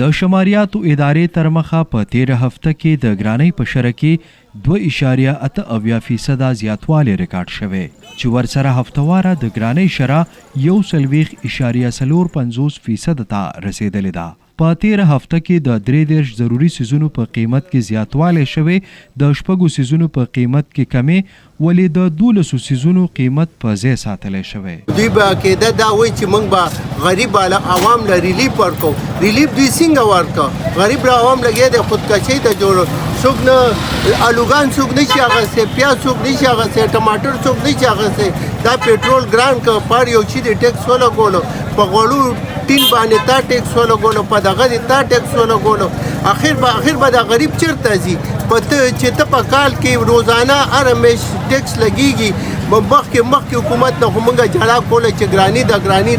د شماریاتو ادارې تر مخه په 13 هفته کې د ګرانۍ په شرح کې 2.88% زیاتوالی ریکارډ شوی چې ورسره هفتواره د ګرانۍ شرح 1.50% ته رسیدلې ده. په 13 هفته کې د 33 ضروري سیزونو په قیمت کې زیاتوالی شوی، د 6 سیزونو په قیمت کې کمی، ولې د 12 سیزونو قیمت په ځای ساتلی شوی. دوی به کېده دا وایي چې موږ به غریب عوام له ریلیف ورکو. ریلیف دوی څنګه ورکو؟ غریب عوام لګیا د خودکشۍ ته جوړ څوک نه الوګان څوک نشي اخیستی، پیاز څوک نشي اخیستی، ټماټر څوک نشي اخیستی. دا پټرول ګران که پر یو شي د ټیکس ولګولو، په غوړو ټین باندې تا ټیکس ولګولو، په دغه دې تا ټیکس ولګولو، اخر به دا غریب چېرته ځي؟ چې ته په کال کې روزانه هره میاشت ټیکس لګېږي. مخکې حکومت نه خو موږ جړا کوله چې ګراني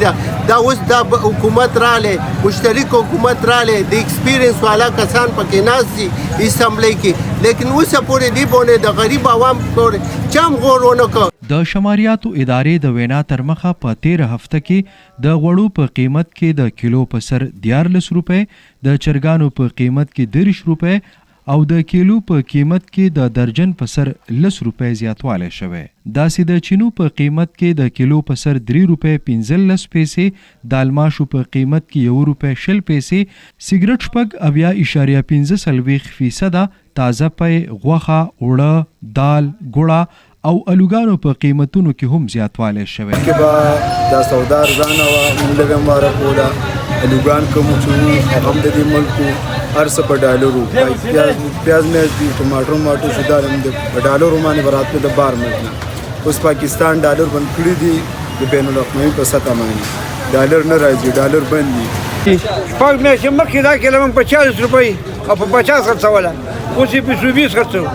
ده. دا اوس دا حکومت رالی، مشترک حکومت رالی، د ایکسپیرینس والا کسان پکې ناست دي اسمبلی کې، لیکن اوسه پورې دې باندې د غریب عوام پورې چا هم غور ونه کړ. د شماریاتو ادارې د وینا تر مخه په 13 هفته کې د غوړو په قیمت کې د کیلو په سر 14 روپۍ، د چرګانو په قیمت کې 30 روپۍ او د کیلو په قیمت کې د درجن په سر 10 روپۍ زیاتوالی شوی. داسې د چینو په قیمت کې د کیلو په سر 3 روپۍ 15 پیسې، د الماشو په قیمت کې 1 روپۍ 20 پیسې، سیګرټ 8.15% تازه پی، غوښه، اوړه، دال، ګوړه او الوګانو په قیمتونو کې هم زیاتوالی شوی. کې به دا سودا ارزانه وه، موږ لږه ماره کوله. الوګان کوم چې هغه هم د دې ملکو هر څه په ډالرو، پیاز میز دي، ټماټر ماټر شدا هم په ډالرو باندې براتلو د بار ملک نه. اوس پاکستان ډالر بند کړي دي د بین الاقوامي په سطح باندې. ډالر نه راځي، ډالر بند دي. شپږ میاشتې مخکې دا کیله موږ په 40 روپۍ او په 50 خرڅوله، اوس یې په 120 خرڅوو.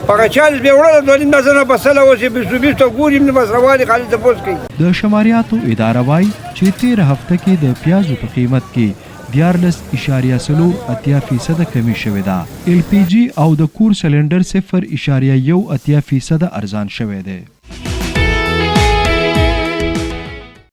هغه 40 بیا وړله 2.5 مزنه بسله، اوس یې په 120 ته ګوري نه بس روانې خالي تپوس کوي. د شماریاتو اداره وایي چې 13 هفته کې د پیازو په قیمت کې 14.08% کمی شوې ده. LPG او د کور سلنډر 0.18% ارزان شوی دی.